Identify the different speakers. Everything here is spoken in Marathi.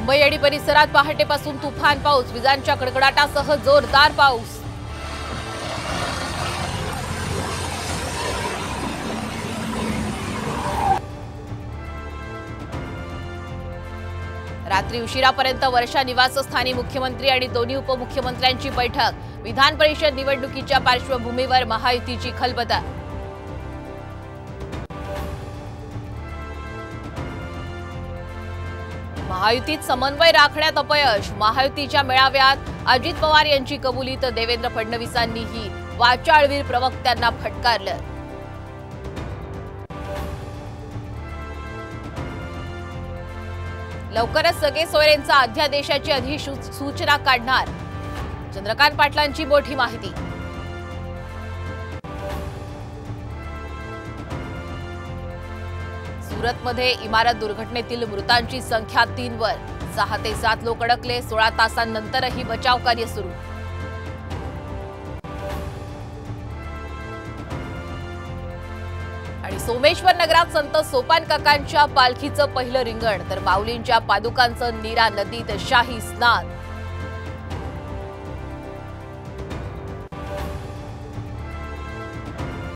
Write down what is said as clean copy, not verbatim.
Speaker 1: मुंबई आणि परिसरात पहाटेपासून तुफान पाऊस, विजांच्या कडकडाटासह जोरदार पाऊस। रात्री उशिरापर्यंत वर्षा निवासस्थानी मुख्यमंत्री आणि दोन्ही उपमुख्यमंत्र्यांची बैठक। विधान परिषद निवडणुकीच्या पार्श्वभूमीवर महायुतीची खलबतं। महायुतीत समन्वय राखण्यात अपयश, महायुतीच्या मेळाव्यात अजित पवार यांची कबुली तर देवेंद्र फडणवीसांनीही वाचाळवीर प्रवक्त्यांना फटकारलं। लवकरच सगळे सोयरेंचा अध्यादेशाची अधिसूचना काढणार, चंद्रकांत पाटलांची मोठी माहिती। सुरतमध्ये इमारत दुर्घटनेतील मृतांची संख्या 3 वर, 6 ते 7 लोक अडकले, 16 तासांनंतरही बचाव कार्य सुरू। आणि सोमेश्वर नगरात संत सोपान काकांच्या पालखीचं पहिलं रिंगण तर माऊलींच्या पादुकांचं नीरा नदीत शाही स्नान।